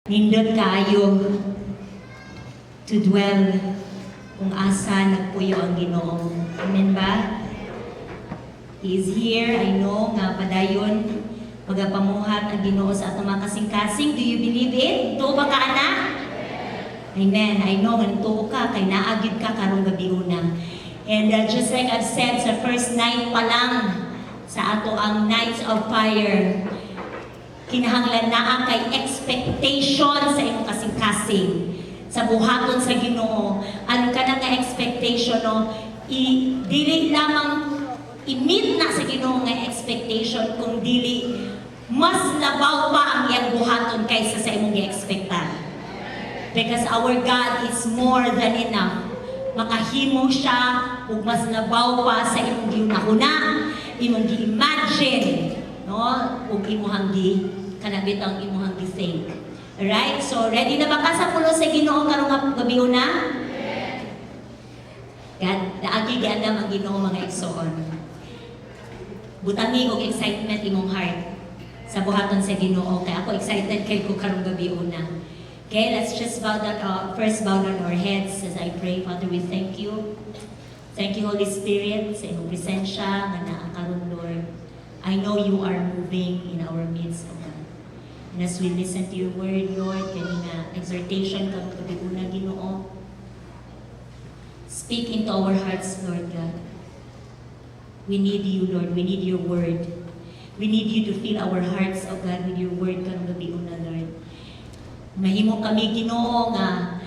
Nindot kaayo to dwell kung asa nagpuyo ang Ginoo. Amen ba? He is here. I know nga padayon magapamuhat ang Ginoo sa atong mga kasing-kasing. Do you believe it? Tuo ba ka, anak? Amen. I know nga tuo ka kay naagid ka karong gabi una. And just like I've said sa first night pa lang sa ato ang Nights of Fire, kinahanglan naa kay expectation sa imong kasing-kasing sa buhaton sa Ginoo. Ano ka na nga expectation, no? Dili lamang i-meet na sa Ginoo nga expectation, kung dili mas labaw pa ang iyang buhaton kaysa sa imong gi-expectan. Because our God is more than enough. Makahimo siya ug mas labaw pa sa imong giunahuna, imong gi-imagine, no? Ug imong kanabit ang imuhang gising. Alright? So, ready na ba ka sa pulo sa Ginoo karong gabi una? God, daagi giandam ang Ginoo mga igsoon. Butangi og excitement imong heart sa buhaton sa Ginoo. Kaya ako excited kay ko karong gabi una. Okay, let's just first bow down our heads as I pray. Father, we thank you. Thank you, Holy Spirit, sa imong presensya nga naa karon, Lord. I know you are moving in our midst, O God. And as we listen to your word, Lord, kanina exhortation karong gabi una, Ginoo. Speak into our hearts, Lord God. We need you, Lord. We need your word. We need you to fill our hearts, O God, with your word karong gabi una, Lord. Mahimo kami, Ginoo, nga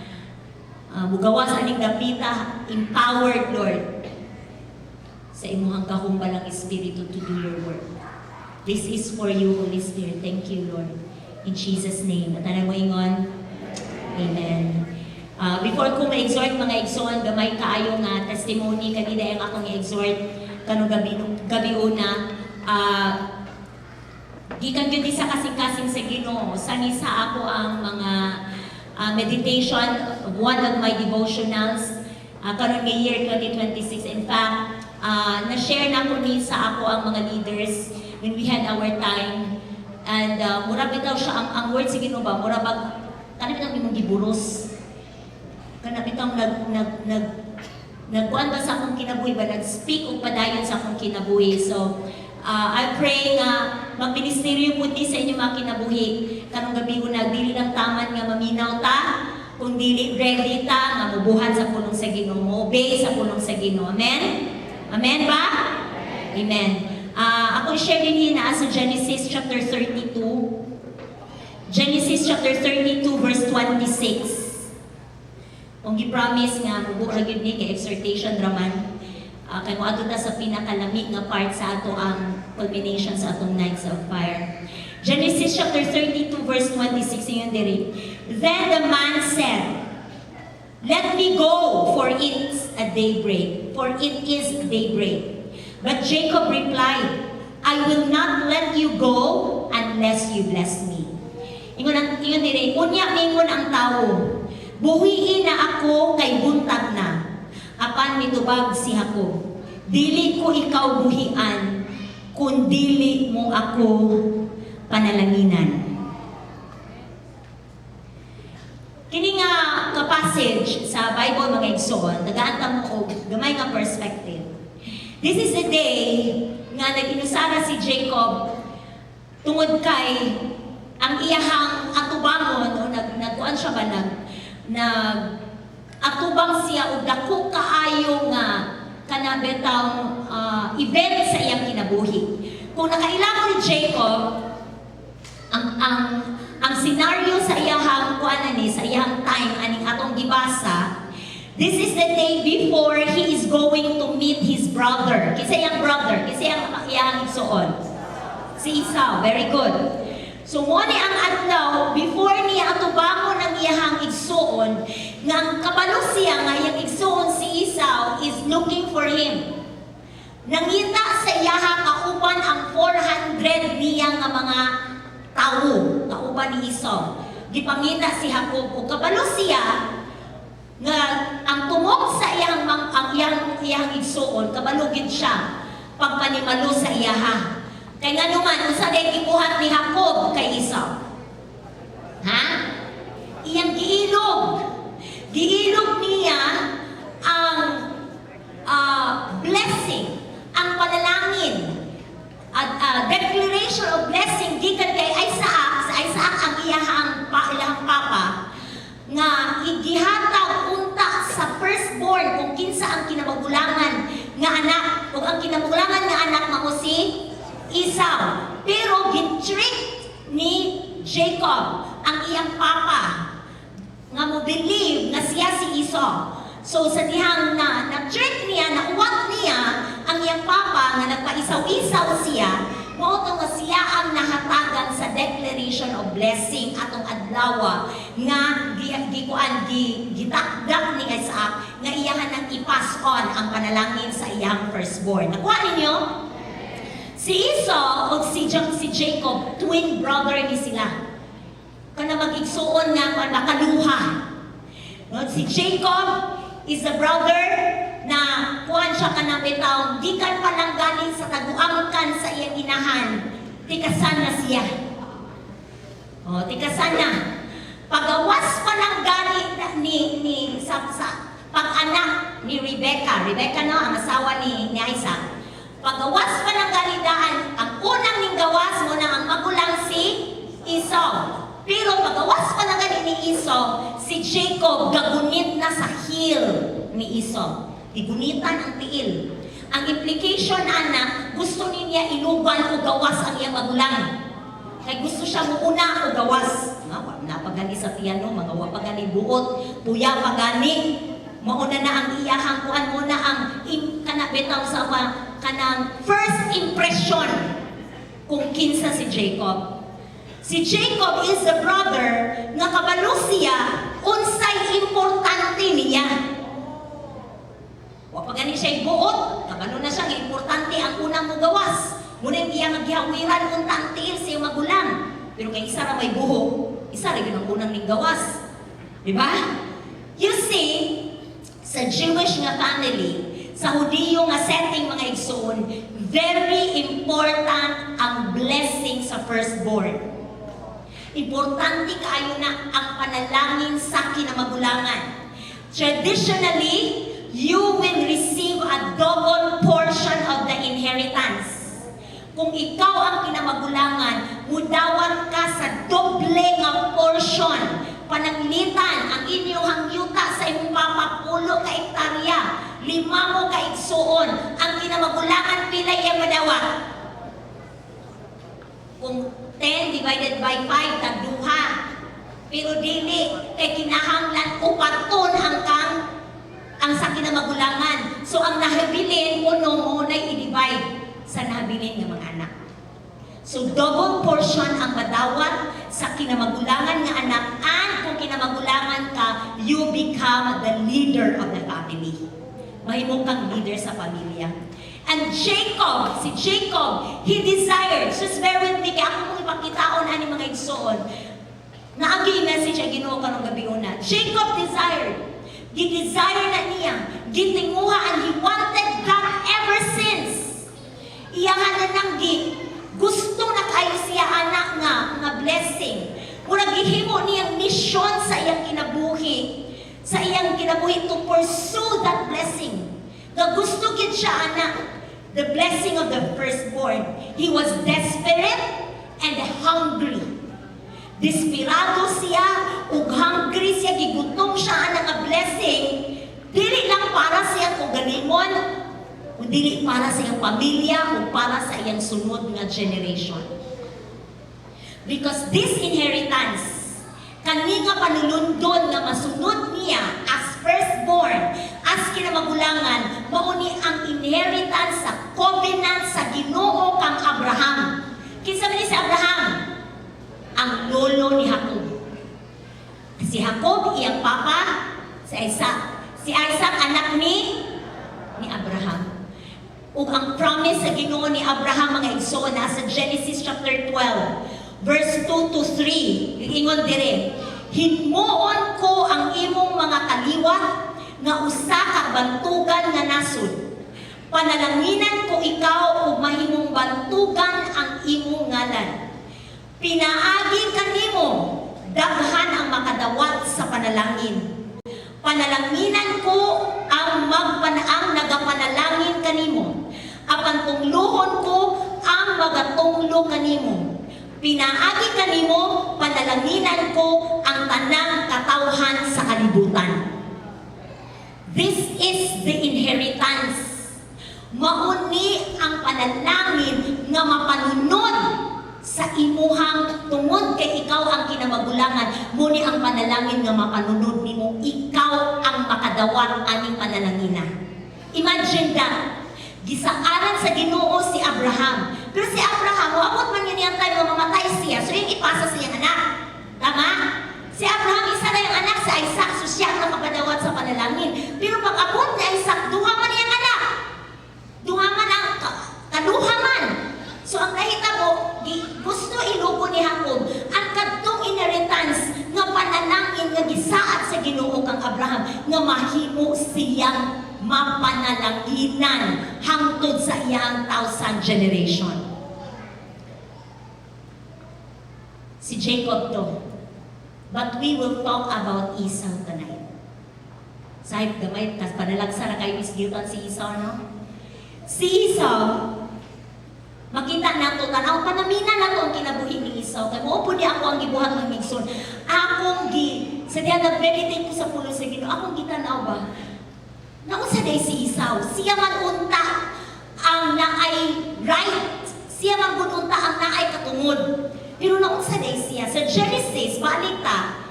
mugawas aning dapita, empowered, Lord, sa imuhang kahumbalang Espiritu to do your work. This is for you, Holy Spirit. Thank you, Lord. In Jesus' name. At ano mo ingon? Amen. Before ko ma-exhort mga igsoon, gamay kaayo nga testimony kanina yung akong i-exhort kanong gabi una. Gikan gyud sa kasing-kasing sa Ginoo. Sani sa ako ang mga meditation, one of my devotionals karon nga year 2026. In fact, na-share na ko ni sa ako ang mga leaders when we had our time. And mura bitaw siya ang word sa Ginoo ba, mura bag kanang bitaw imong giburos. Kanang bitaw nagkuan ba sa akong kinabuhi ba, nag-speak og padayon sa akong kinabuhi. So I pray nga magministeryo pud ni sa inyong mga kinabuhi kanong gabi una, dili lang taman nga maminaw ta, kung dili ready ta nga mubuhat sa pulong sa Ginoo, mo obey sa pulong sa Ginoo. Amen? Amen ba? Amen. Ako share din hina sa Genesis chapter 32. Genesis chapter 32 verse 26. Kung gi-promise nga mubuo gyud ni kay exhortation raman. Kay mo ato ta sa pinakalamig nga part sa ato ang culmination sa atong Nights of Fire. Genesis chapter 32 verse 26 yun diri. Then the man said, "Let me go, for it's a daybreak, for it is daybreak." But Jacob replied, "I will not let you go unless you bless me." Ingon diri, unya mingon ang tawo, "Buhiin na ako kay buntag na." Apan mitubag si Jacob, "Dili ko ikaw buhian, kun dili mo ako panalanginan." Kini nga ka-passage sa Bible mga igsoon, nagaanta mo og gamay nga perspective. This is the day nga nag-inusara si Jacob tungod kay ang iyahang atubangon, o nagkuan siya ba, atubang siya og dako kaayo nga kanabetang event sa iyang kinabuhi. Kung nakailangan ni Jacob ang scenario sa iyahang kuan ani, sa iyahang time aning atong gibasa, this is the day before he is going to meet his brother. Kisa iyang brother, kisa iyang igsoon. Si Esau, very good. So mo ni ang adlaw before niya atubangon ang iyahang igsoon, nga kabalo siya nga iyang igsoon si Esau is looking for him. Nangita sa iyahang kauban ang 400 niya nga mga tawo, kauban ni Esau. Gipangita si Jacob ug kabalo siya nga ang tumok sa iyang igsuon, kabalugid siya pagpanimalo sa iyaha. Kay nga naman, unsa day gibuhat ni Jacob kay Esau? Ha? gihatag unta sa firstborn kung kinsa ang kinamagulangan nga anak, ug ang kinamagulangan nga anak mao si Esau. Pero gin-trick ni Jacob ang iyang papa nga mo believe nga siya si Esau. So sa dihang na-trick niya, nauwat niya ang iyang papa nga nagpaisaw-isaw siya, mao to nga siya ang nahatagan sa declaration of blessing atong adlaw nga gitakdak ni Isaac nga iyahan nang i-pass on ang panalangin sa iyang firstborn. Nakuha ninyo? Si Esau o si Jacob, twin brother ni sila. Kana mag-igsuon nga makaluha. No, si Jacob is a brother na kuhan siya kanang bitaw, gikan pa lang galing sa taguangkan sa iyang inahan, tikasan na siya. O, tikasan na. Pagawas pa lang galing sa pag-anak ni Rebecca, no, ang asawa ni Isaac. Pagawas pa lang galidaan, ang unang ning gawas mo na ang magulang si Esau. Pero pagawas pa lang gani ni Esau, si Jacob gagunit na sa heel ni Esau. Igunitan ang tiil. Ang implication ana, gusto niya iluban o gawas ang iyang magulang. Kay gusto siya muuna o gawas. Napagani sa piano, mga wapagani buot, puya pagani. Mauna na ang iyahang kuan mo na ang kanabitaw sa kanang first impression kung kinsa si Jacob. Si Jacob is the brother nga kabalo siya unsay importante niya. Wa pa gani siya buot, kabalo na siya nga importante ang unang mugawas. Muna iya nga gihawiran unta ang tiil sa iyang magulang. Pero kay isa ra may buhok, isa ra gyud ang unang ning gawas. Di ba? You see, sa Jewish nga family, sa Hudiyo nga setting mga igsoon, very important ang blessing sa firstborn. Importante kaayo na ang panalangin sa kinamagulangan. Traditionally, you will receive a double portion of the inheritance. Kung ikaw ang kinamagulangan, mudawat ka sa doble nga portion. Pananglitan ang inyong yuta sa imong papapulo ka hektarya. 5 mo ka igsuon. Ang kinamagulangan pila iyang madawat. Kung 10 divided by 5, tagduha. Pero dili, kay kinahanglan upaton ang sa kinamagulangan. So ang nahabilin, mo na i-divide sa nahabilin ng mga anak. So double portion ang madawat sa kinamagulangan nga anak, and kung kinamagulangan ka, you become the leader of the family. Mahimo kang leader sa pamilya. And Jacob, si Jacob, he desired, just bear with me, kaya ako mong ipakitaon ani mga igsoon, na ang message ay Ginoo karong gabi una. Jacob desired, gidesire na niya, gitinguha, and he wanted God ever since. Iyahan na nanggi, gusto na kayo siya anak nga blessing. Murag gihimo niyang mission sa iyang kinabuhi, to pursue that blessing. Nga gusto gid siya anak, the blessing of the firstborn. He was desperate and hungry. Desperado siya, ug hungry siya, gigutom siya anak nga blessing. Dili lang para siya kung galimon, dili para sa iyang pamilya o para sa iyang sunod nga generation. Because this inheritance, kani nga panulundon nga masunod niya as firstborn, as kinamagulangan, mao ni ang inheritance sa covenant sa Ginoo kang Abraham. Kinsa man ni si Abraham? Ang lolo ni Jacob. Si Jacob iyang papa, si Isaac. Si Isaac anak ni Abraham. Ug ang promise sa Ginoo ni Abraham mga igsoon sa Genesis chapter 12 verse 2 to 3. Ingon dire, "Hinmuon ko ang imong mga kaliwat nga usa ka bantugan nga nasod. Panalanginan ko ikaw ug mahimong bantugan ang imong ngalan. Pinaagi kanimo daghan ang makadawat sa panalangin. Panalanginan ko ang nagapanalangin kanimo. Apan tunglohon ko ang magatunglo kanimo. Pinaagi kanimo, panalanginan ko ang tanang katawhan sa kalibutan. This is the inheritance. Mauni ang panalangin nga mapanunod sa imuhang tungod kay ikaw ang kinamagulangan. Muni ang panalangin nga mapanunod nimo, ikaw ang makadawat aning panalangina. Imagine that. Gisaaran sa Ginoo si Abraham. Pero si Abraham, wabot man yun yung time na mamatay siya. So yung ipasa sa iyang anak. Tama? Si Abraham, isa na yung anak sa Isaac. So siya ang nakapadawat sa panalangin. Pero pag abot ni Isaac, duha man yung anak. Duha man ang kaduha man. So ang nahitabo, gusto ilugo ni Jacob ang kadtong inheritance nga panalangin nga gisaad sa Ginoo kang Abraham nga mahimo siyang mapanalanginan hangtod sa iyang 1,000 generation. Si Jacob to. But we will talk about Esau tonight. Sahib gamay, kas panalagsara kay Miss Gilton si Esau, no? Si Esau, makita nato tanaw panamina nato ang kinabuhi ni Esau. Kay mo po di ako ang gibuhat ng migson. Akong sa diya nag-meditate ko sa pulo sa Ginoo. Akong gitanaw ba? Naunsa day si Esau, siya man unta ang naay right, siya man unta ang naay katungod. Pero naunsa day siya, sa Genesis, balik ta,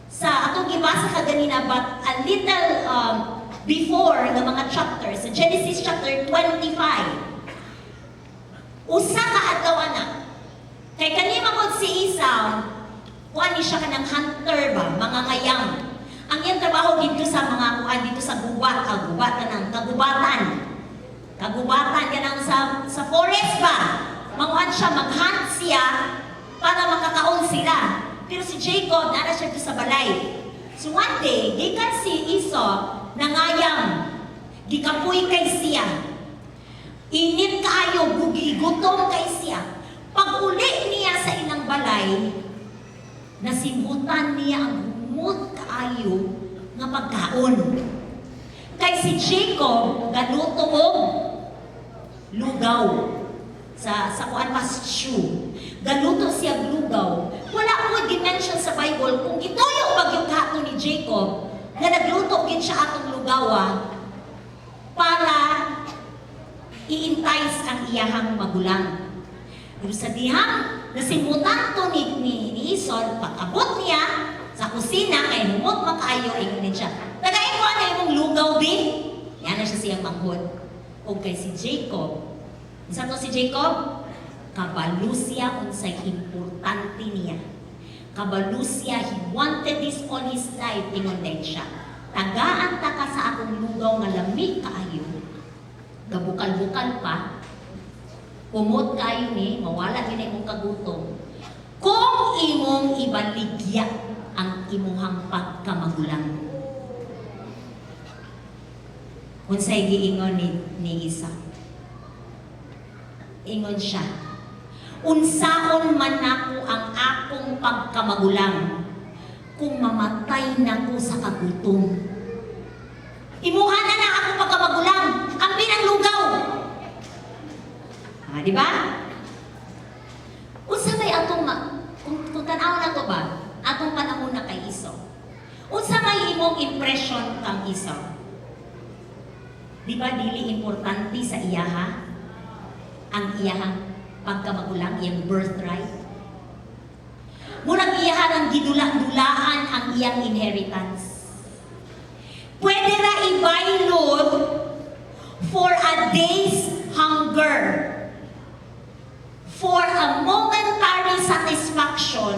sa atong gibasa kaganina, but a little before ng mga chapters, sa Genesis chapter 25, usa ka adlaw na, kay kanima mo si Esau, kuha ni siya ka ng hunter ba, mga ngayang. Ang iyang trabaho dito sa mga kuan dito sa gubat, kagubatan. Kagubatan yan sa forest ba? Manguan siya, mag-hunt siya para makakaon sila. Pero si Jacob, nara siya dito sa balay. So one day, gikan si Esau, nangayam, gikapoy kay siya. Init kaayo, gutom kay siya. Pag uli niya sa ilang balay, nasimbutan niya ang humot kaayo nga pagkaon. Kay si Jacob, galuto og lugaw. Sa kuan pa stew. Galuto siya lugaw. Wala ko dimension sa Bible kung gituyo ba yung kato ni Jacob na nagluto gid siya atong lugawa para i-entice ang iyahang magulang. Pero sa dihang nasimutan to ni Esau, pag-abot niya sa kusina, kay humot makaayo, ingunin siya. Tagayin ko ano yung lugaw, din? Yan na siya siyang manghod. O kay si Jacob, isa to si Jacob, kabalo siya unsay importante niya. Kabalo siya, he wanted this all his life, ingon din siya. Tagaan ta ka sa akong lugaw nga lamig kaayo, gabukal-bukal pa, kumot kayo ni, mawala din imong kagutom. Kung imong ibaligya ang imuhang pagkamagulang. Unsay giingon ni Isaac. Ingon siya, unsaon man nako ang akong pagkamagulang kung mamatay nako sa kagutom. Imuha na akong pagkamagulang, ang binang lugaw. Di ba? Unsa may atong kung tanaw na to ba? Atong panahon na kay Esau. Unsa may imong impression kang Esau? Di ba dili importante sa iyaha ang iyahang pagkamagulang, iyang birthright? Murag iyahan ang gidula-dulaan ang iyang inheritance. Pwede ra ibaylod for a day's hunger. For a momentary satisfaction,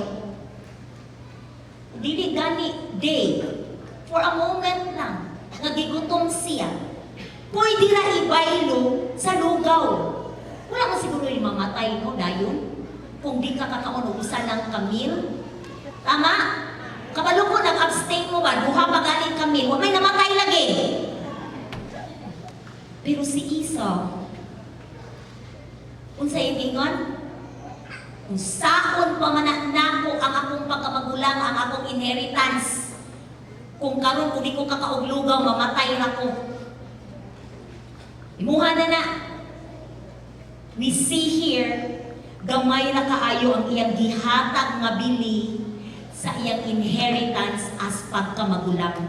dili gani day, for a moment lang, nagigutom siya. Pwede ra ibaylo sa lugaw. Wala mo siguro yung mamatay, no, dayon? Kung di ka kakaon, ubusan ng kamil. Tama? Kabalo ko, nag-abstain mo ba? Duha pa galing kamil. Huwag may namatay lagi. Pero si Esau, unsa yung ingon? Kung saon pa man nako ang akong pagkamagulang, ang akong inheritance, kung karon kung di ko kakauglugaw, mamatay na ko. Imuha na. We see here gamay ra kaayo ang iyang gihatag nga bili sa iyang inheritance as pagkamagulang.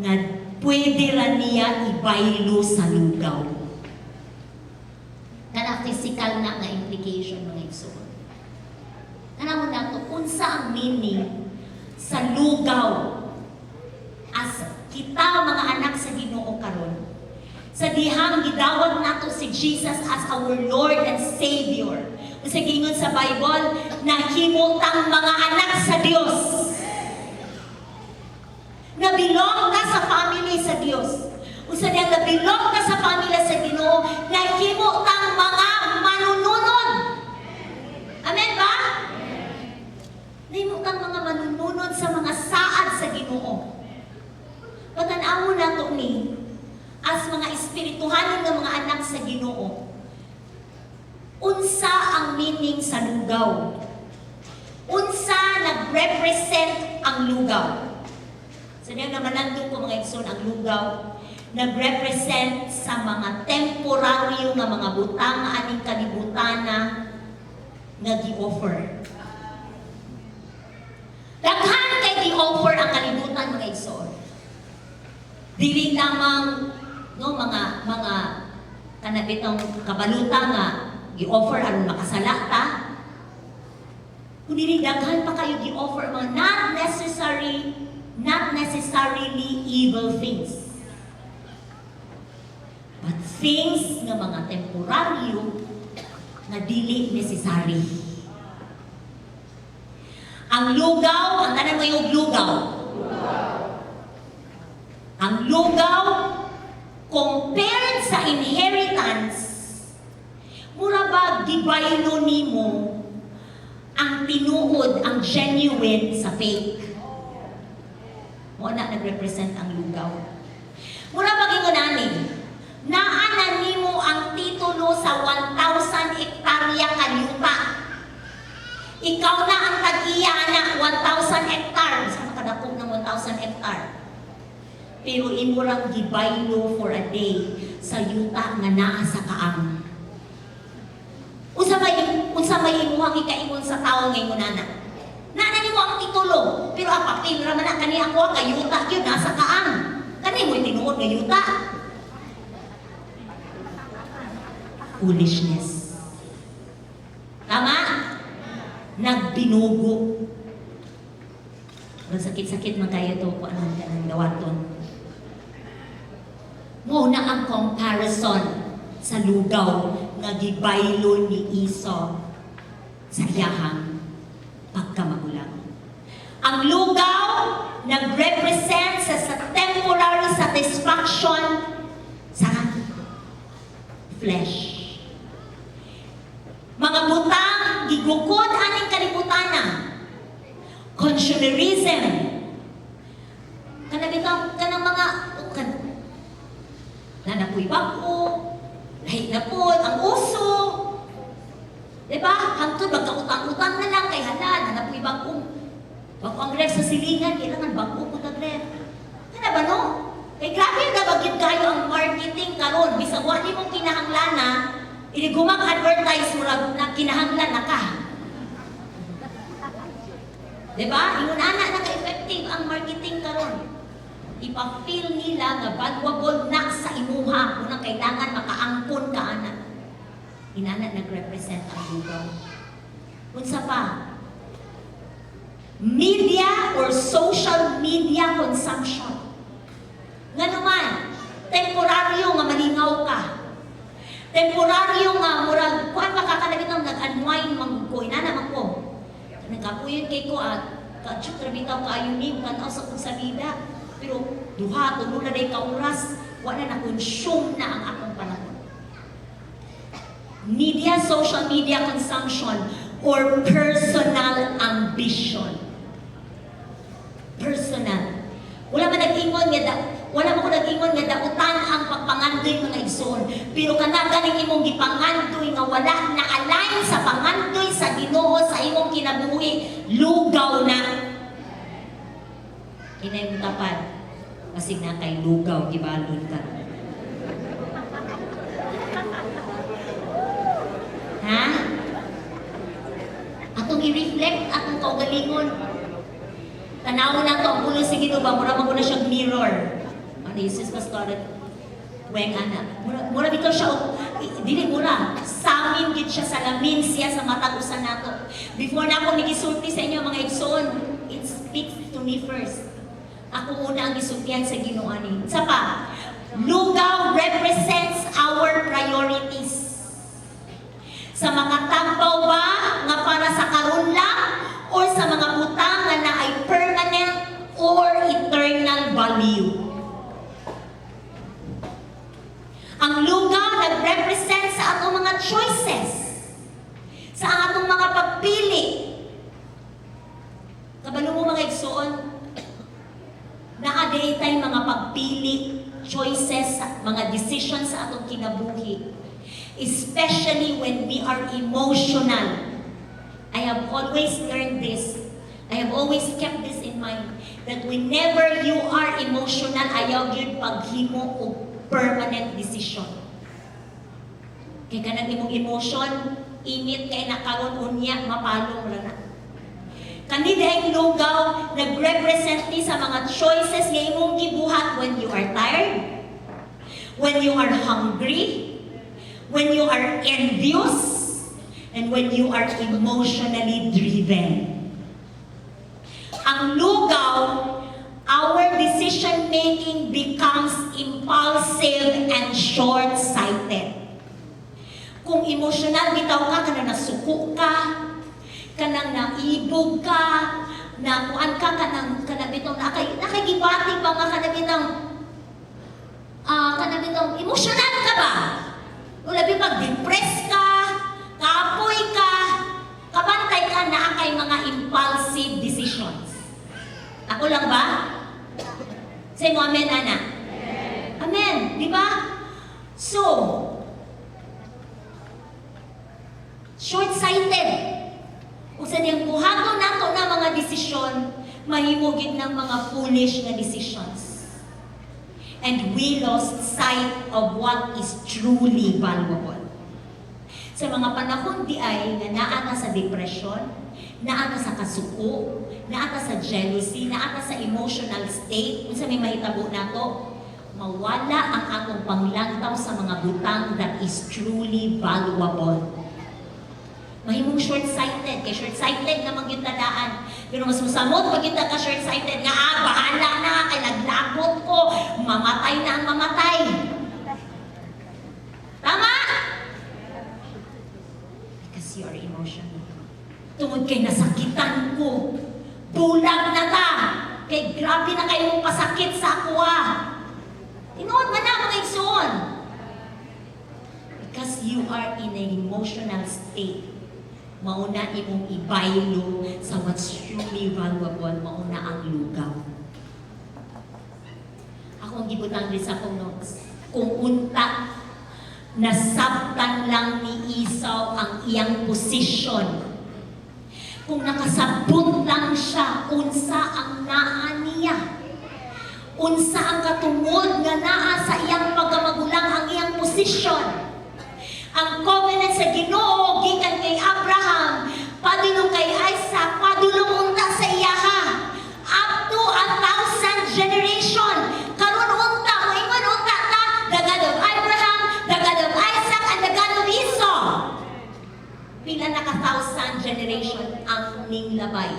Nga pwede ra niya ibaylo sa lugaw. Kana physical na nga implication mga igsoon. Kana mo na to, unsa ang meaning sa lugaw as kita mga anak sa Ginoo karon. Sa dihang gidawat nato si Jesus as our Lord and Savior. Sa gingon sa Bible, nahimutang mga anak sa Dios. Nabilong ka sa family sa Dios. Usa diyan nabilong ka sa pamilya sa Ginoo, nahimutang mga manununod. Amen ba? Nahimutang mga manununod sa mga saad sa Ginoo. Patan-aw na to ni as mga espirituhanon ng mga anak sa Ginoo. Unsa ang meaning sa lugaw? Unsa nag-represent ang lugaw? So diyan naman nandun ko mga igsoon ang lugaw, nag-represent sa mga temporaryo nga mga butang nga aning kalibutana nga gi-offer. Daghan kay gi-offer ang kalibutan mga igsoon. Dili lamang no mga kanabitong kabaluta nga gi-offer aron makasala ta. Kundi daghan pa kayo gi-offer mga not necessarily evil things. But things nga mga temporaryo nga dili necessary. Ang lugaw, ang tanan mo yung lugaw. Ang lugaw, compared sa inheritance, mura ba gibaylo nimo ang tinuod, ang genuine sa faith? Mo na nag-represent ang lugaw. Mura ba gingunanin? Naanan nimo ang titulo sa 1,000 hektarya ka lupa. Ikaw na ang tag-iya na 1,000 hektar. Saan makadakog ng 1,000 hektar? Pero imurang gibaylo for a day sa yuta nga naa sa kaang. Unsa may imuhang ikaingon sa tawo ngayon nana. Nana nimo ang titulo, pero ang papel ra man na kani ako ka yuta gyud nasa kaang. Kani mo tinuod nga yuta. Foolishness. Tama? Nagbinugo. Sakit-sakit man kayo to kung anong kanang gawaton. Muna ang comparison sa lugaw nga gibaylo ni Esau sa iyahang pagkamagulang. Ang lugaw nag-represent sa temporary satisfaction sa flesh. Mga butang gigukod aning kalibutana. Consumerism. Kanang mga nanapoy bako, lahit na po, ang uso. Diba? Hangtod, magkautang-utang na lang kay halal, nanapoy bako. Bako ang ref sa silingan, kailangan bako po tag-ref. Ano ba no? Kay grabe na bagid kayo ang marketing karon bisag wa nimong kinahanglana, inigumang advertise mo na kinahanglan na ka. Diba? Ingunana na ka-effective ang marketing karon. Ipa-feel nila nga valuable na sa imuha kung kailangan makaangkon ka anak. Inana nag-represent ang lugaw. Unsa pa? Media or social media consumption. Nga naman, temporaryo nga malingaw ka. Temporaryo nga murag kuan makakalabit ang nag-unwind mangko inana man ko. Nagkapuyon kay ko at ka-chuk bitaw kaayo ni kan sa kung sa vida. Pero duha tulo na day ka oras, wala na consume na ang akong panahon. Media, social media consumption or personal ambition. Personal. Wala man nag-ingon nga dautan ang pagpangandoy mga igsoon. Pero kanagaling imong gipangandoy nga wala na align sa pangandoy sa Ginoo sa imong kinabuhi, lugaw na. Kinay tapad. Kasi na kay lugaw gibalon ka. Ha? i-reflect atong kaugalingon. Tanawon na to, ang ulo sige to ba, mura mo na siyang mirror. Ano, Jesus Pastor, weng anak. Mura bitaw siya, dili mura, samin gid siya, salamin siya sa matag usan nato. Before na ako nigisulti sa inyo mga igsoon, it speaks to me first. Ako una ang gisultihan sa Ginoo ani. Sa pa, lugaw represents our priorities. Sa mga tampaw ba nga para sa karon lang or sa mga butang nga naay permanent or eternal value. Ang lugaw nag-represent sa atong mga choices, sa atong mga pagpili. Kabalo mo mga igsoon, naaday tay mga pagpili, choices, mga decisions sa atong kinabuhi. Especially when we are emotional. I have always learned this. I have always kept this in mind. That whenever you are emotional, ayaw yun paghimo o permanent decision. Kaya ka nang imong emotion, init kay nakaroon unya, mapalong lang na. Kanina ang lugaw, nag-represent ni sa mga choices nga imong gibuhat when you are tired, when you are hungry, when you are envious, and when you are emotionally driven. Ang lugaw, our decision-making becomes impulsive and short-sighted. Kung emotional, bitaw ka, kanang nasuko ka, kanang naibog ka, nakuan ka, kanang bitaw, nakagibati ba nga kanang bitaw, emotional ka ba? O labi pag-depress ka, kapoy ka, kabantay ka na kay mga impulsive decisions. Ako lang ba? Say mo amen, Ana. Amen. Di ba? So, short-sighted. Kung sa niyang buhaton nato na mga desisyon, mahimugid ng mga foolish na decisions. And we lost sight of what is truly valuable. Sa mga panahon di ay nga naa sa depression, naa sa kasuko, naa sa jealousy, naa sa emotional state, kung sa may mahitabo nato, mawala ang atong panglantaw sa mga butang that is truly valuable. Mahimong short-sighted, kay short-sighted na magyutadaan. Pero mas masamot pag kita ka short-sighted nga, bahala na, kay naglagot ko, mamatay na ang mamatay. Tama? Because you are emotional. Tungod kay nasakitan ko, bulag na ta, kay grabe na kayong pasakit sa ako Tinuod man na mga igsoon. Because you are in an emotional state. Mauna imong ibaylo sa what's truly valuable, mauna ang lugaw. Ako ang gibutang din sa akong notes. Kung unta, nasabtan lang ni Esau ang iyang posisyon. Kung nakasabot lang siya, unsa ang naa niya. Unsa ang katungod nga naa sa iyang pagkamagulang ang iyang posisyon. Ang covenant sa Ginoo gikan kay Abraham, padulong kay Isaac, padulong unta sa iyaha. Up to 1,000 generation. Karon unta, moingon unta ta, the God of Abraham, the God of Isaac, and the God of Esau. Pila na ka 1,000 generation ang ning labay.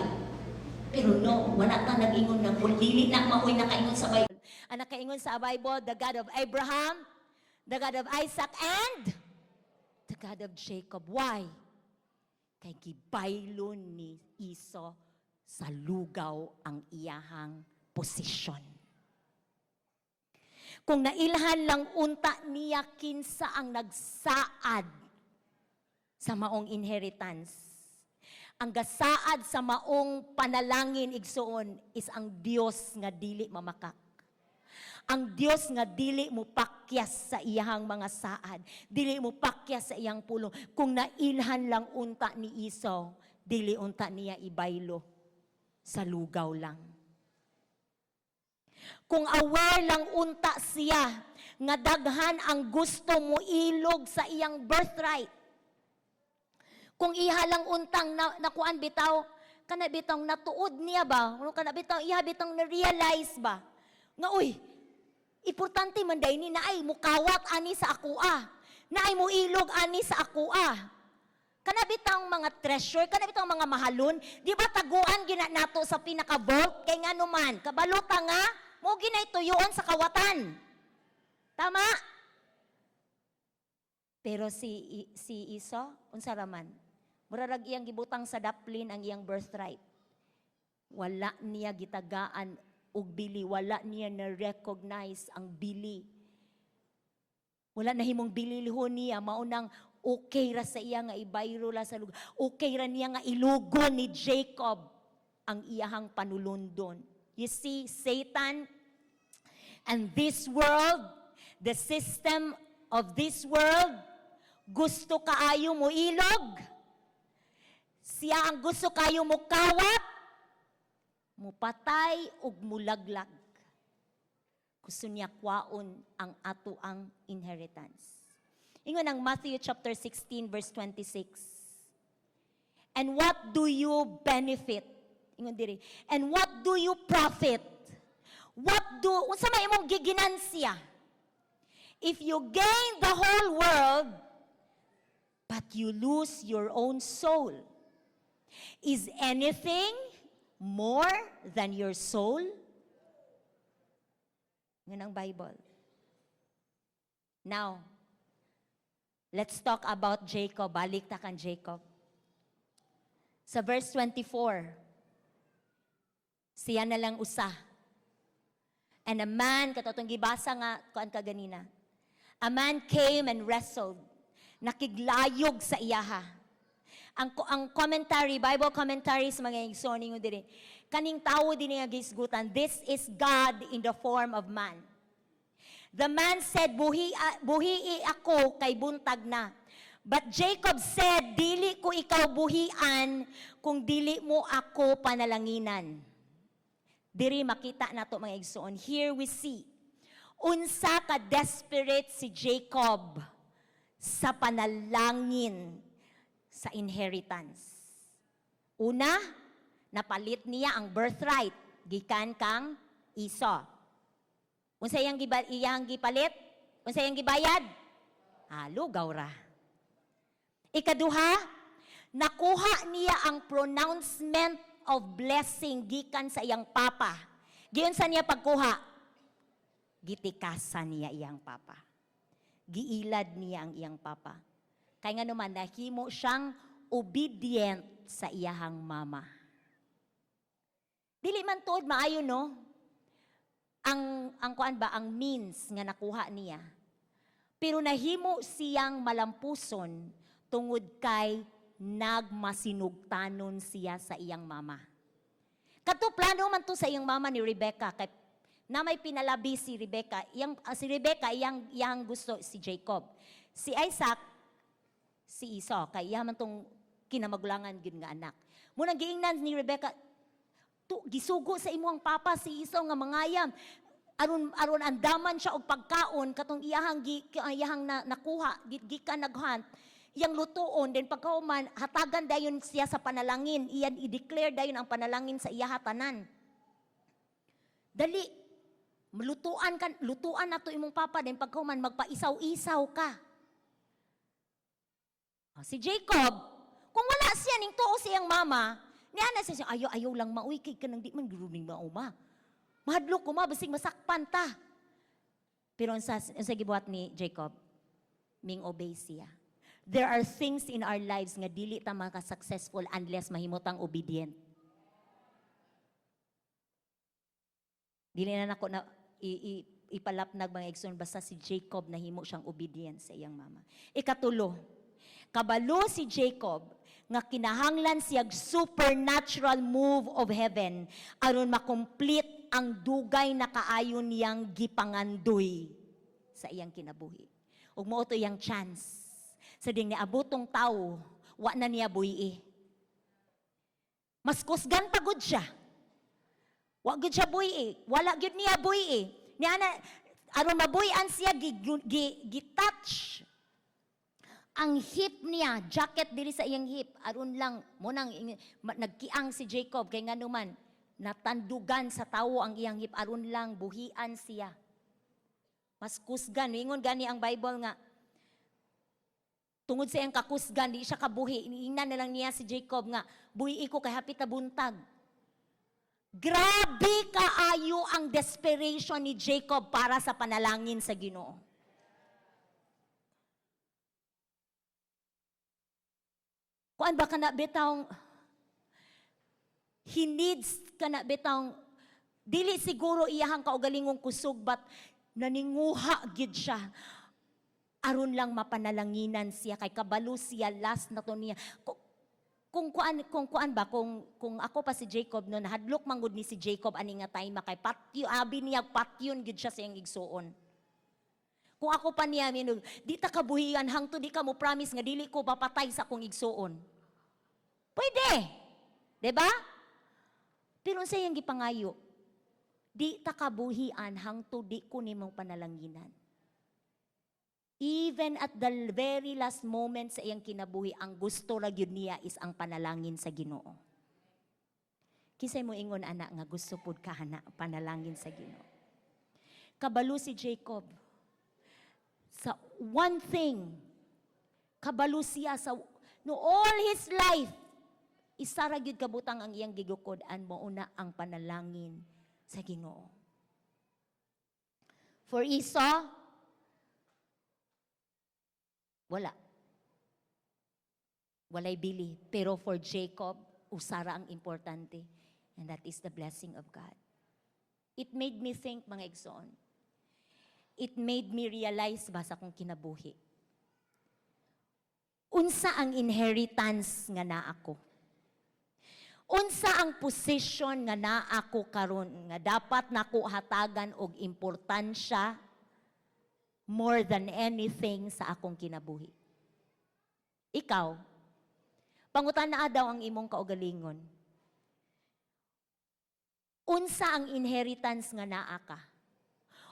Pero no, wala ta nag-ingon na dili na maoy nakaingon sa Bible. Ang nakaingon sa Bible, the God of Abraham, the God of Isaac, and the God of Jacob. Why? Kay gibaylo ni Esau sa lugaw ang iyahang posisyon. Kung nailhan lang unta niya kinsa ang nagsaad sa maong inheritance. Ang gasaad sa maong panalangin igsoon is ang Dios nga dili mamakak. Ang Dios nga dili mo pakyas sa iyang mga saad, dili mo pakyas sa iyang pulong. Kung nailhan lang unta ni Esau, dili unta niya ibaylo sa lugaw lang. Kung aware lang unta siya nga daghan ang gusto mo ilog sa iyang birthright. Kung iha lang untang nakuan bitaw, kana bitang natuod niya ba? Kana bitang iha bitang na-realize ba? Nga uy, importante man day ni naay mukawat ani sa akua. Naay mo ilog ani sa akua. Kana bitang mga treasure, kana bitang mga mahalon, di ba taguan gina nato sa pinaka-vault kay ngano man, kabalota nga mo ginay tuyoon sa kawatan. Tama? Pero si Esau, unsa raman? Murarag iyang gibutang sa daplin ang iyang birthright. Wala niya gitagaan og bili, wala niya na-recognize ang bili. Wala na himong bililhon niya, maunang okay ra sa iya nga ibayro la sa lugar. Okay ra niya nga ilugon ni Jacob ang iyahang panulundon. You see, Satan and this world, the system of this world, gusto kaayo mo ilog. Siya ang gusto kayo mo kawat, mo patay ug mulaglag. Gusto niya kwaon ang ato ang inheritance. Ingon ang Matthew chapter 16 verse 26. And what do you benefit? Ingon diri. And what do you profit? Unsa may imong giginansya? If you gain the whole world, but you lose your own soul, is anything more than your soul? Yan ang Bible. Now, let's talk about Jacob. Balik ta kan Jacob. Sa verse 24, siya na lang usa. And a man, katotong gibasa nga, kuan ka ganina. A man came and wrestled. Nakiglayog sa iyaha. Ang commentary, Bible commentaries, mga igsoning mo diri. Kaning tao din nga gisgutan, this is God in the form of man. The man said, buhii ako kay buntag na. But Jacob said, dili ko ikaw buhian kung dili mo ako panalanginan. Diri makita nato mga igsoon. Here we see, unsa ka desperate si Jacob sa panalangin sa inheritance. Una, napalit niya ang birthright gikan kang Esau. Unsa iyang gipalit? Unsa iyang gibayad? Lugaw ra. Ikaduha, nakuha niya ang pronouncement of blessing gikan sa iyang papa. Giyon sa niya pagkuha? Gitikasan niya iyang papa. Giilad niya ang iyang papa. Kaya nga naman, nahimo siyang obedient sa iyahang mama. Dili man tuod maayo, no? Ang kuan ba, ang means nga nakuha niya. Pero nahimo siyang malampuson tungod kay nagmasinugtanon siya sa iyang mama. Kadto plano man to sa iyang mama ni Rebecca, kay na may pinalabi si Rebecca. Si Rebecca, iyang gusto si Jacob. Si Isaac, si Esau, kay yaman tong kinamagulangan gid nga anak. Munang giingnan ni Rebecca, gisugo sa imuang papa si Esau nga mangayam. Aron andaman siya og pagkaon katong iyahang nakuha gikan naghunt. Iyang lutuon din pagkauman hatagan dayon siya sa panalangin. Iyan i-declare dayon ang panalangin sa iya hatanan. Dali lutuan nato imong papa din pagkauman magpaisaw-isaw ka. Si Jacob, kung wala siya ning tuo siyang mama, niya na siya, ayaw lang mauwi kay kanang di man giruning mauma. Mahadlok ko basig masakpan ta. Pero unsa gibuhat ni Jacob? Ming obey siya. There are things in our lives nga dili ta maka-successful unless mahimutang obedient. Dili na nako na ipalapnag mga igsoon basta si Jacob nahimo siyang obedient sa iyang mama. Ikatulo, kabalo si Jacob nga kinahanglan siyag supernatural move of heaven aron makomplete ang dugay na kaayon niyang gipangandoy sa iyang kinabuhi. Ug mao to iyang chance. Sa ding niabotong tao, wa na niya buhi. Mas kusgan pagod siya. Wa gud siya buhi. Wala gud niya buhi. Niya na aron mabuhian siya gitouch Ang hip niya, jacket diri sa iyang hip, aron lang mo nang nagkiang si Jacob kay nganuman natandugan sa tawo ang iyang hip aron lang buhian siya. Mas kusgan, ingon gani ang Bible nga tungod sa iyang kakusgan, di siya kabuhi. Iniingnan na lang niya si Jacob nga, buhi ko kay hapit na buntag. Grabe kaayo ang desperation ni Jacob para sa panalangin sa Ginoo. Kuan ba ka na betawng, he needs ka na betawng, dili siguro iyahang kaugalingong kusog, but naninguha gid siya. Aron lang mapanalanginan siya, kay kabalo siya, last na to niya. Kung ako pa si Jacob no, nahadlok manggod ni si Jacob ani nga time kay patyo, abi niya patyon gid siya sa iyang igsuon. Kung ako pa niya minug, di ta kabuhian hangtod di ka mo promise nga dili ko papatay sa akong igsuon. Pwede. 'Di ba? Pero sa iyang gipangayo, di ta kabuhian hangtod di ko nimong panalanginan. Even at the very last moment sa iyang kinabuhi, ang gusto ra gyud niya is ang panalangin sa Ginoo. Kisay mo ingon anak nga gusto pud ka hana panalangin sa Ginoo. Kabalo si Jacob sa one thing. Kabalo siya sa no all his life. Isa ra gyud kabutang ang iyang gigukod-an mo una ang panalangin sa Ginoo. For Esau, wala. Walay bili. Pero for Jacob, usara ang importante. And that is the blessing of God. It made me think, mga igsoon. It made me realize ba sa kong kinabuhi. Unsa ang inheritance nga naa ako? Unsa ang position nga naa ako karon nga dapat nako hatagan og importansya more than anything sa akong kinabuhi. Ikaw, pangutan na daw ang imong kaugalingon. Unsa ang inheritance nga naa ka?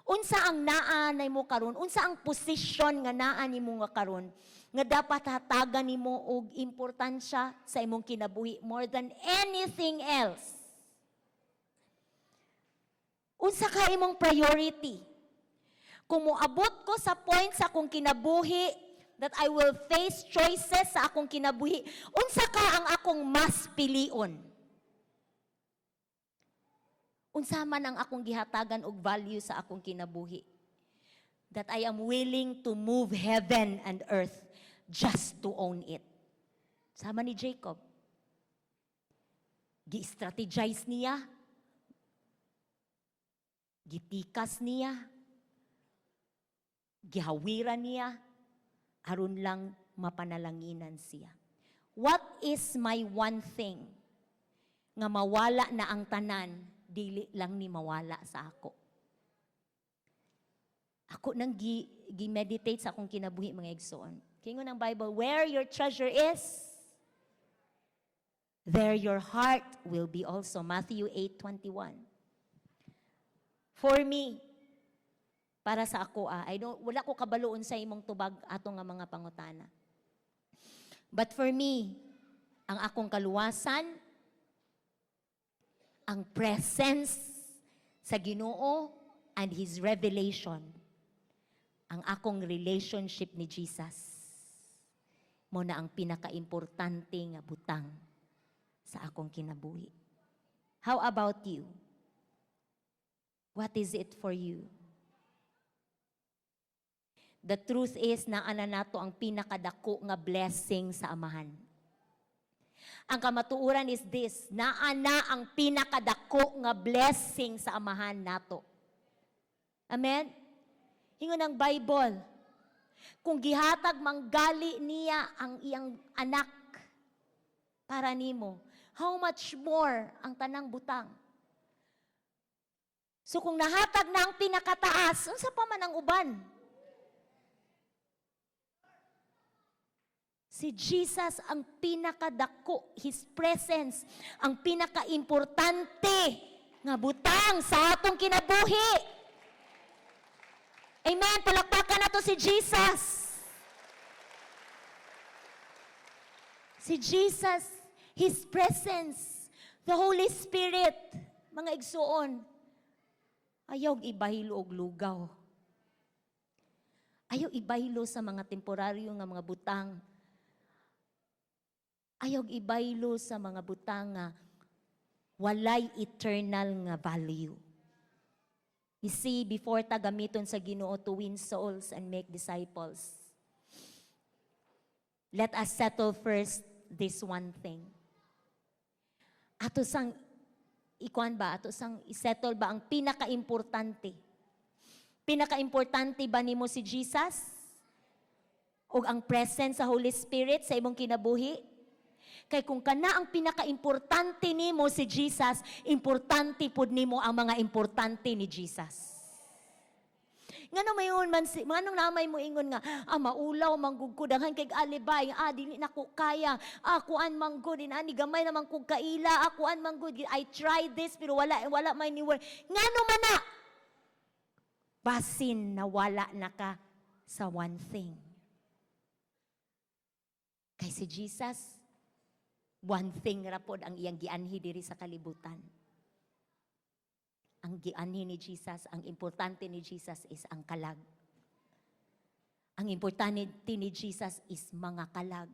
Unsa ang naa na mo karon? Unsa ang posisyon nga naa nimo nga karon nga dapat hatagan nimo og importansya sa imong kinabuhi more than anything else? Unsa ka imong priority? Kung moabot ko sa point sa akong kinabuhi that I will face choices sa akong kinabuhi, unsa ka ang akong mas pilion? Unsa man ang akong gihatagan og value sa akong kinabuhi? That I am willing to move heaven and earth just to own it. Sama ni Jacob. Gi-strategize niya. Gitikas niya. Gihawiran niya, aron lang mapanalanginan siya. What is my one thing nga mawala na ang tanan, dili lang ni mawala sa ako? Ako nang gi-meditate sa akong kinabuhi mga igsoon. Kingon ang Bible, where your treasure is, there your heart will be also. Matthew 8:21. For me, para sa ako, wala ko kabaloon sa imong tubag ato nga mga pangutana. But for me, ang akong kaluwasan, ang presence sa Ginoo and His revelation, ang akong relationship ni Jesus, mo na ang pinaka-importante nga butang sa akong kinabuhi. How about you? What is it for you? The truth is, naana nato ang pinakadako nga blessing sa Amahan. Ang kamatuoran is this, naana ang pinakadako nga blessing sa Amahan nato. Amen? Hingon ang Bible, kung gihatag manggali niya ang iyang anak para nimo, how much more ang tanang butang? So kung nahatag na ang pinakataas, unsa pa man ang uban? Si Jesus ang pinakadako, His presence, ang pinaka-importante nga butang sa atong kinabuhi. Amen. Palakpakan nato si Jesus. Si Jesus, His presence, the Holy Spirit, mga igsuon, ayaw ibahilo og lugaw. Ayaw ibahilo sa mga temporaryo nga mga butang. Ayaw ibahilo sa mga butang nga walay eternal nga value. You see, before ta gamiton sa Ginoo to win souls and make disciples, let us settle first this one thing. Ato sang ikuan ba? Ato sang isettle ba ang pinaka-importante? Pinaka-importante ba nimo si Jesus? O ang presence sa Holy Spirit sa imong kinabuhi? Kay kung kana ang pinaka-importante nimo si Jesus, importante pud nimo ang mga importante ni Jesus. Ngano mayon man si manong namay mo ingon nga maulaw manggug ko daghan kay alibay dili nako kaya kuan manggod ani gamay naman kog kaila kuan manggod I tried this pero wala may ni work. Ngano man na basin na wala na ka sa one thing. Kay si Jesus one thing ra pod ang iyang gianhi diri sa kalibutan. Ang gianhi ni Jesus, ang importante ni Jesus is ang kalag. Ang importante ni Jesus is mga kalag.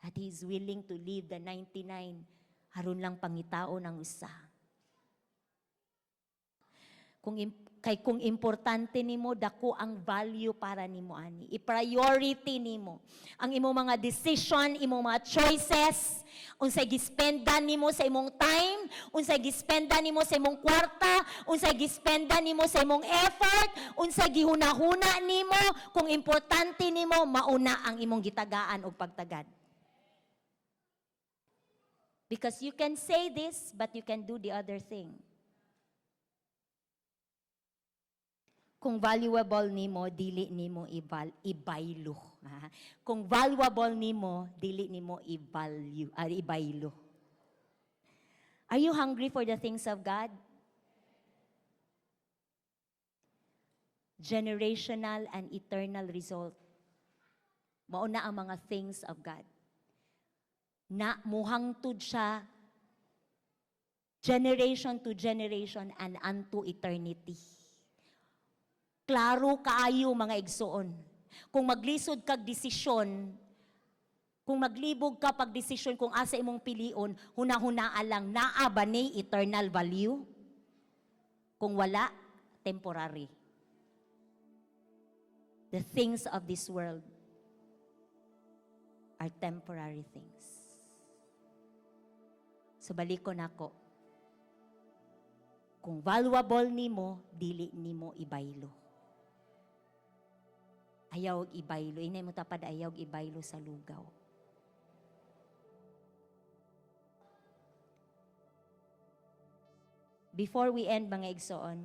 That He is willing to leave the 99 haron lang pangitao ng usa. Kung importante nimo dako ang value para nimo ani. I-priority nimo ang imong mga decision, imong mga choices, unsay gispendan nimo sa imong time, unsay gispendan nimo sa imong kwarta, unsay gispendan nimo sa imong effort, unsay gihunahuna nimo, kung importante nimo mauna ang imong gitagaan og pagtagad. Because you can say this but you can do the other thing. Kung valuable nimo, dili nimo ibaylo. Kung valuable nimo, dili nimo ibaylo. Are you hungry for the things of God? Generational and eternal result. Mauna ang mga things of God. Na muhangtod siya generation to generation and unto eternity. Klaro kaayo mga igsoon. Kung maglisod kag desisyon, kung maglibog ka pag desisyon kung asa imong pilion, hunahunaa lang naa ba ni eternal value? Kung wala, temporary. The things of this world are temporary things. So balikon ako. Kung valuable nimo, dili nimo ibaylo. Ayaw ibaylo. Inay mo tapad ayaw ibaylo sa lugaw. Before we end mga igsoon,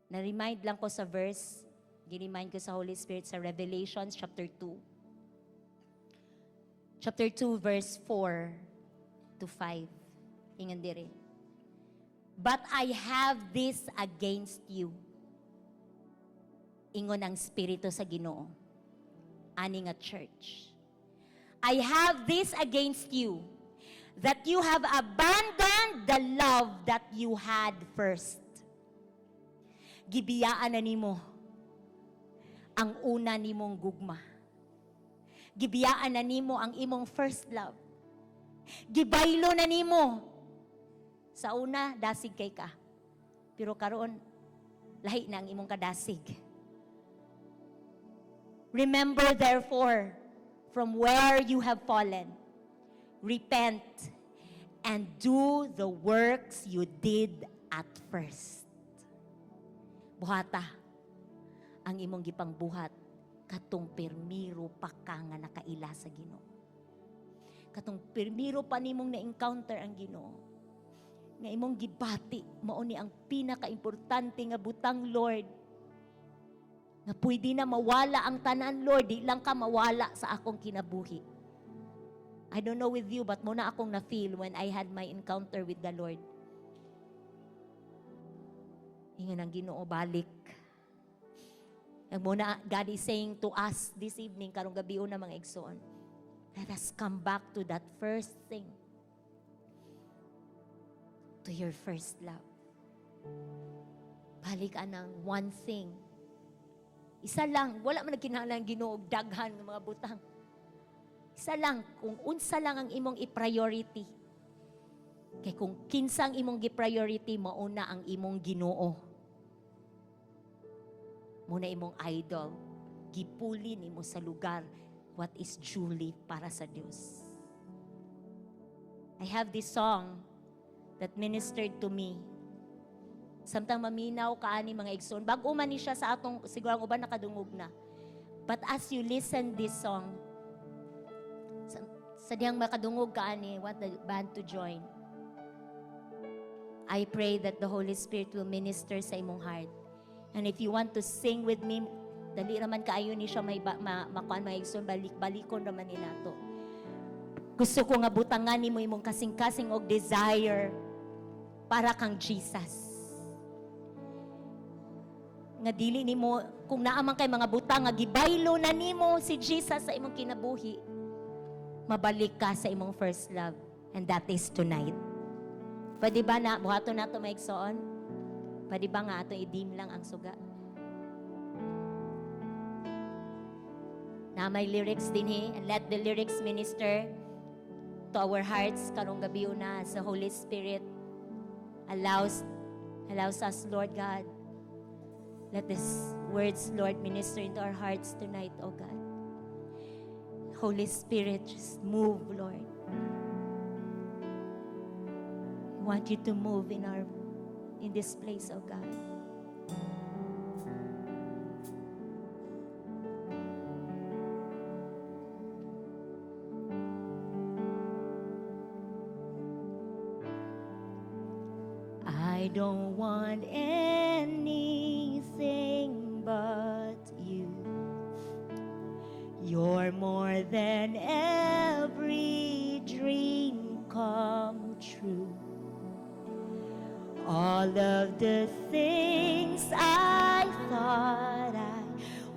na-remind lang ko sa verse, ginimind ko sa Holy Spirit sa Revelations chapter 2. Chapter 2 verse 4 to 5. Ingon dire. But I have this against you. Ingon ang Espiritu sa Ginoo. Ani nga church. I have this against you, that you have abandoned the love that you had first. Gibiyaan na nimo ang una nimong gugma. Gibiyaan na nimo ang imong first love. Gibaylo na nimo. Sa una, dasig kay ka. Pero karon lahi na ang imong kadasig. Remember therefore, from where you have fallen, repent and do the works you did at first. Buhata ang imong gipang buhat katong permiro pa ka nga nakaila sa Ginoo. Katong permiro pa nimong na-encounter ang Ginoo. Nga imong gibati mao ni ang pinaka-importante nga butang, Lord. Na pwede na mawala ang tanan, Lord, di lang ka mawala sa akong kinabuhi. I don't know with you, but muna akong na-feel when I had my encounter with the Lord. Ingon ang Ginoo, balik. And muna, God is saying to us this evening, karong gabi na mga igsoon, let us come back to that first thing. To your first love. Balik ka ng one thing. Isa lang, wala man nagkinahanglan Ginoo og daghan ng mga butang. Isa lang, kung unsa lang ang imong i-priority. Kay kung kinsang imong gi-priority, mauna ang imong Ginoo. Muna imong idol, gipuli nimo sa lugar what is truly para sa Dios. I have this song that ministered to me. Samtang maminaw kaani mga igsoon. Bago man ni siya sa atong, siguro ang uban nakadungog na. But as you listen this song, sa diyang makadungog kaani, want the band to join. I pray that the Holy Spirit will minister sa imong heart. And if you want to sing with me, dali raman kaayo ni siya may makuan mga igsoon, balik-balikon raman ni nato. Gusto ko nga butangan nimo imong kasing-kasing og desire para kang Jesus. Nga dili nimo kung naamang kay mga butang nga gibaylo na nimo si Jesus sa imong kinabuhi, mabalik ka sa imong first love, and that is tonight. Pwede ba na buhaton nato maigsoon? Pwede ba nga ato i-dim lang ang suga? Na may lyrics din and let the lyrics minister to our hearts karong gabi na sa Holy Spirit allows us, Lord God. Let these words, Lord, minister into our hearts tonight, oh God. Holy Spirit, just move, Lord. I want you to move in this place, oh God. I don't want anything but you. You're more than every dream come true. All of the things I thought I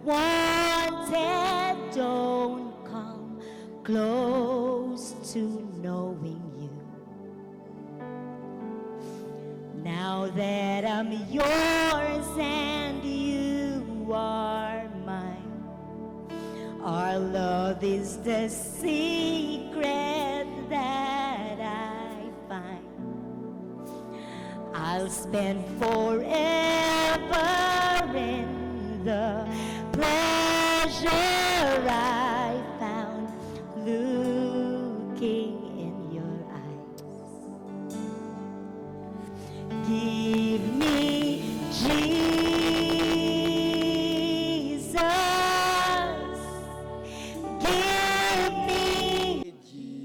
wanted don't come close to knowing you. Now that I'm yours and you are mine, our love is the secret that I find. I'll spend forever in the pleasure I found looking in your eyes. Give me Jesus. Give me Jesus.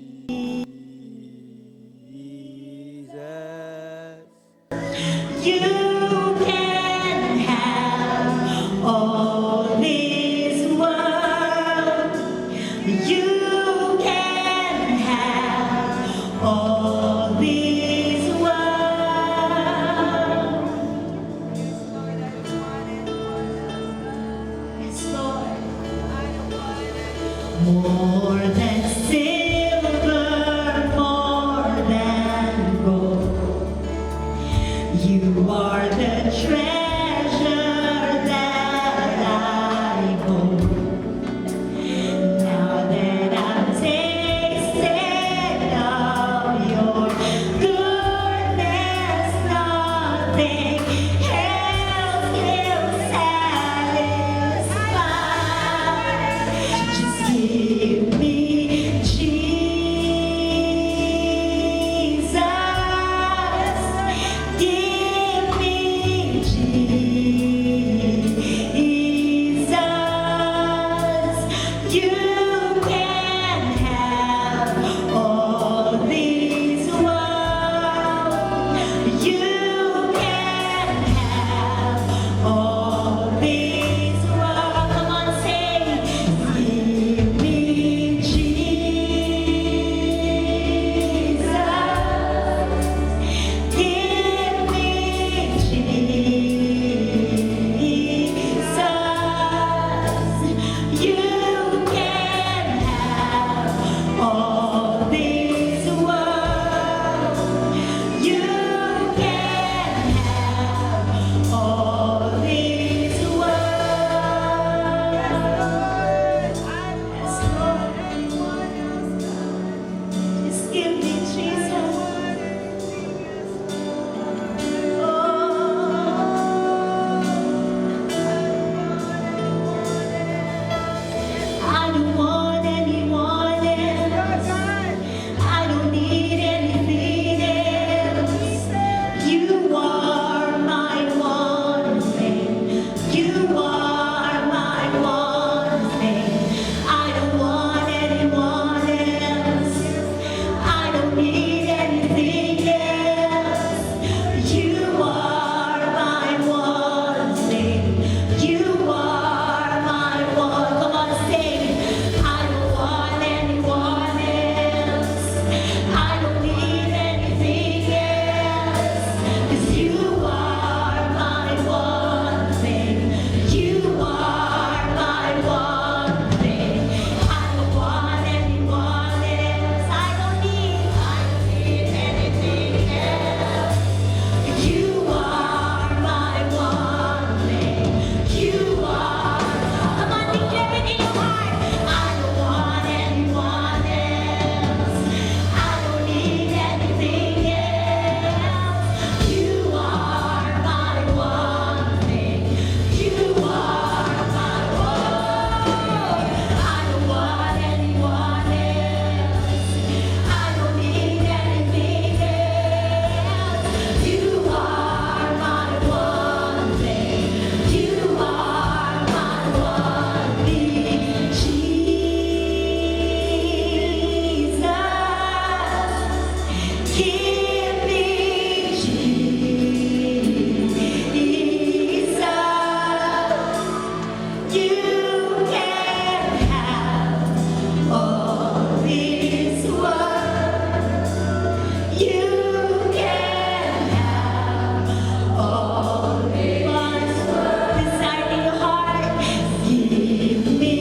You can have all this world. You can have all this world. Yes, Lord. More than silver, more than gold. You are the treasure that I hold. Now that I've tasted of your goodness, nothing else will satisfy. Just give me Jesus. Give me Jesus. You can have all this world. You can have all this world. Come on, say, give me Jesus. Give me Jesus. don't want anyone else. I don't need anything else. You are my one thing. You are my one thing. I don't want anyone else. I don't need anything else. You are my one thing. You are my one. Come on, sing. I don't want anyone else. I don't need anything else. 'Cause you are my one thing. You are my one thing. I don't want anyone else. I don't need anything else. You are my one thing. You are. Come on, declare it in your heart. I don't want anyone else. I don't need anything else. You are my one thing. You are my one. I don't want anyone else. I don't need anything else. You are my one thing. You are my one thing. Jesus, give me Jesus. You can have all this world. You can have all this world. Desire in your heart. Give me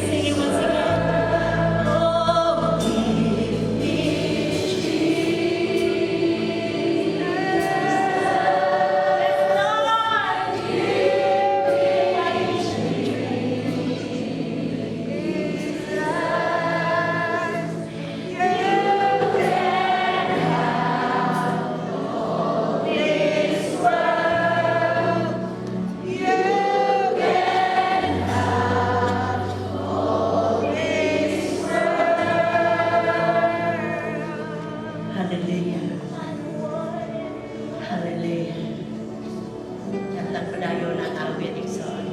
Sing it once again. Oh, give me Hallelujah. Hallelujah. Yatang padayon ang awit igsoon.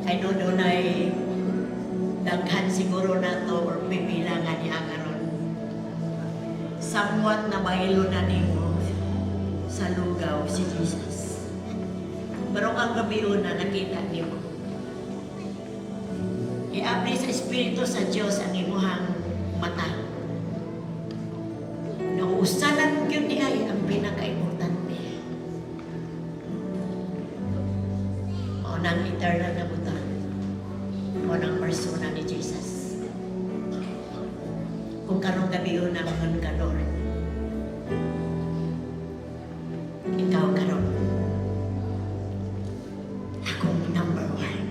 I know doon ay daghan siguro na to or pipilangan niya karon. Somewhat na mahilo na nimo sa lugaw si Jesus. Pero ang gabi una nakita nimo. I-abri sa Espiritu sa Diyos ang imuhang mata. Nausalan yun ni ay ang pinaka-importante. O nang eternal na buta. O ng persona ni Jesus. Kung karong gabi yun ang ka, Lord. Ikaw karon. Akong number one.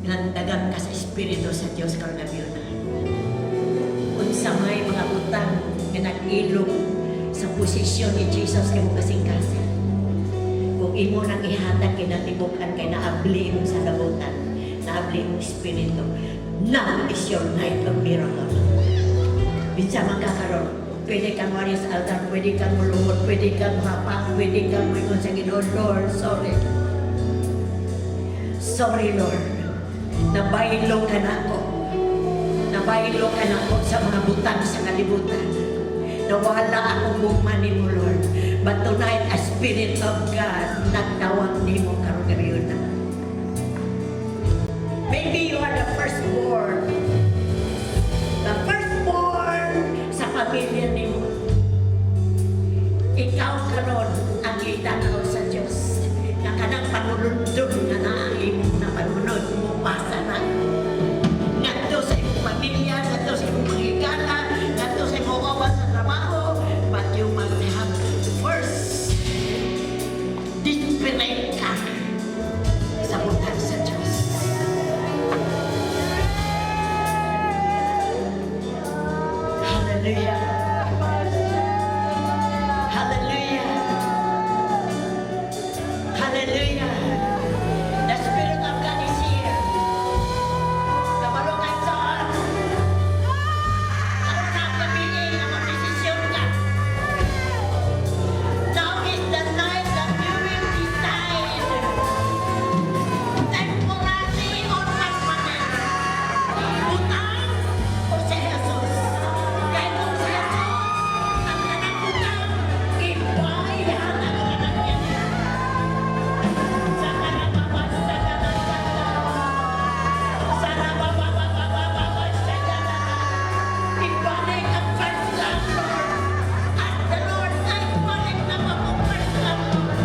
Landagan ka sa Espiritu sa Diyos karong gabi yun na. Unsa may mga utang nga nag-ilog sa posisyon ni Jesus kay mo kasing-kasing. Kung imo nang ihatag kinatibukan kay naabli mo sa dagutan, naabli mo Espiritu. Now is your night of miracle. Binsa man ka karon, pwede kang wari sa altar, pwede kang mulungod, pwede kang hapak, pwede kang moingon sa Ginoo, Lord, sorry. Sorry, Lord. Nabaylo ka na ako. Nabaylo ka na ako sa mga butang sa kalibutan. Nawala akong bukman ni mo, Lord. But tonight, a Spirit of God, nagtawag ni mo karong gabi yun na. Maybe you are the firstborn. The firstborn sa pamilya ni mo. Ikaw karon ang itanaw sa Diyos. Na kanang panulundog na naangin na panunod mo pasa na. Ngadto sa iyong pamilya, ngadto sa iyong Hallelujah. Hallelujah. Hallelujah. The Spirit of God is here. Kabalo kayo saan? Ang kagabihin na magdesisyon ka. Now is the night that you will decide. Temporary or permanent. Utang o si Jesus. Kahit kung si Jesus, ang anak utang, ibayad ang anak niya. Sa kalababas, sa kalababas, sa kalababas, sa kalababas. Ibalik ang first love, Lord. At the Lord ay balik na mapong first love, Lord.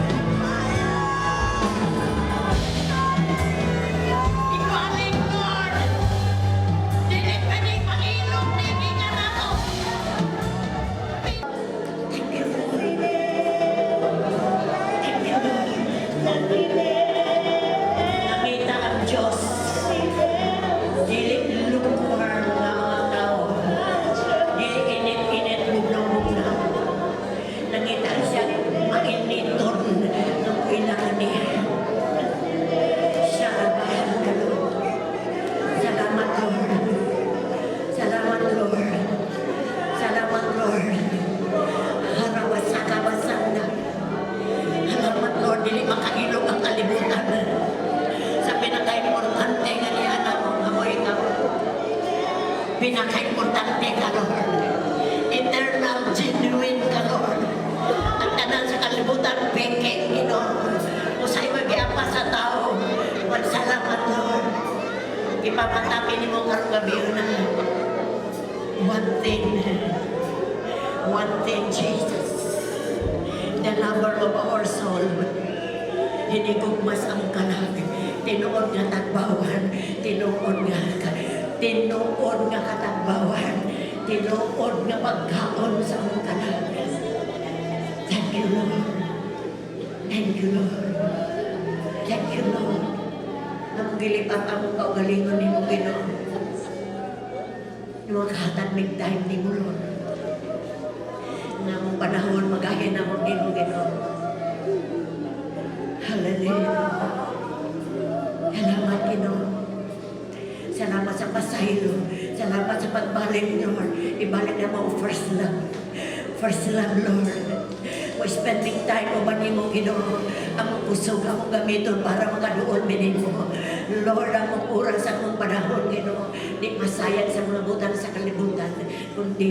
Ibalik, Lord. Dili pwedeng pangilog, dili ka na to. Thank you, Lord. Thank you, Lord. Nakita ang Diyos. Dili lugar ng mga tao. Dili init-init bugnaw-bugnaw. Nakita siya mainiton ng kailangan niya. Siya ang bayan ka, Lord. Salamat, Lord. Salamat, Lord. Salamat, Lord. Harawas sa kawasan na. Salamat, Lord. Dili makailog ang kalibutan. Sa pinaka-importante nga ni anak mo, amoy ka. Pinaka-importante ka, Lord. Eternal, genuine ka, Lord. Ang tanan sa kalibutan, peke, Ginoo. Usay mag-iapa sa tao. Magsalamat, Lord. Ipapatapin ni mo karong gabi na. One thing, Jesus. The lover of our soul. Hinigugmas ang kalag. Tinuod nga tagbawan. Tinuod nga katagbawan. Tinuod nga pagkaon sa ang kalag. Thank you, Lord. Thank you, Lord. Thank you, Lord. Nang gilipat ang kaugalingon ni mo, Ginoo. Nung makahatag mig time ni mo, Lord. Nang panahon magahin na mo, Ginoo. Hallelujah. Salamat, Ginoo. Salamat sa pasaylo. Salamat sa pagbalik, Lord. Ibalik na mo first love. First love, Lord. O spending time o ba ni mo, Ginoo. Ang pusog akong gamiton para makaduol minin mo. Lord, ang oras sa akong panahon, Ginoo. Di masayang sa mga butang sa kalibutan. Kundi,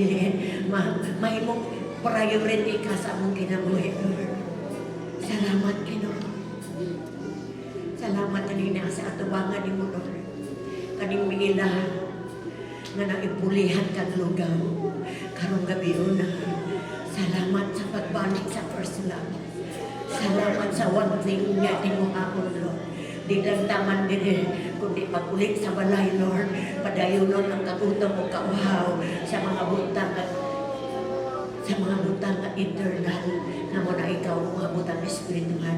mahimong priority ka sa among kinabuhi, Lord. Salamat, Ginoo. Salamat kanina sa atubangan ni mo, Lord. Kaning mingila nga naipulihan kang lugaw. Karong gabi na. Salamat sa pagbalik sa first love. Salamat sa one thing nga di mo akong, Lord. Di lang taman din kundi pagulik sa balay, Lord. Padayonon ang kagutom o kauhaw sa mga butang na eternal na mo na ikaw mga butang espiritual.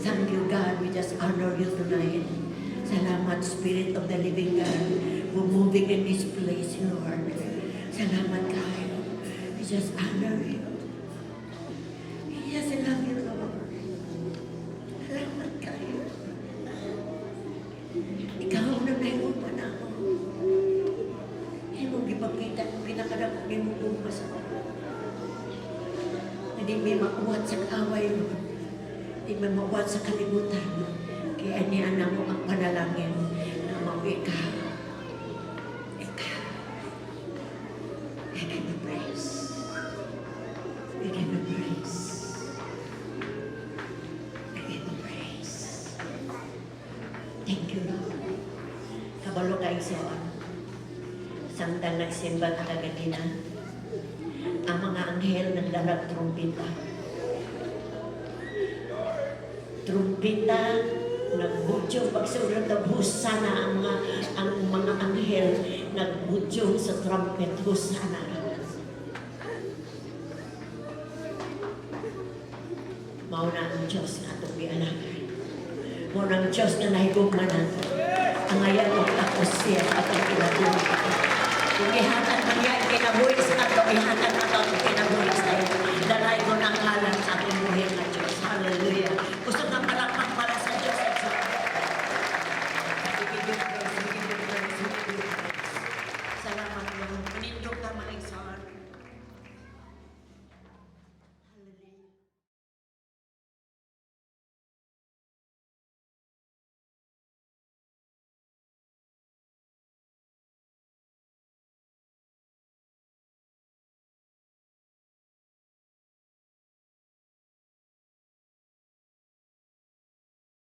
Thank you, God. We just honor you tonight. Salamat, Spirit of the living God, for moving in this place, Lord. Salamat, God. We just honor you. We just love you, Lord. Salamat kayo. Ikaw na naimong panahon. Himong ipagkita kung pinakadakot ni mong umas ako. Hindi may makuwat sa away mo. Hindi may makuwat sa kalimutan mo. Kaya niya mo ang panalangin na ikaw. Ikaw. I give you praise. I give you praise. I give you praise. Thank you, Lord. Kabalo kayo sa samtang nagsimba na kagatina, ang mga anghel naglalag trumpita. Trumpita, nagbudyong pagsulat ng husana ang mga anghel nagbudyong sa trumpet husana. Mauna ang Diyos na itong bialagan. Mauna ang Diyos na nahigugmanan. Ang ayaw mo tapos siya at ang ilatong. Kung ihatag Kanya kinabuhi sa ato, ihatag ato ang kinabuhi sa iyo. Dalay ko ng ngalan sa ating buhay na Diyos. Hallelujah.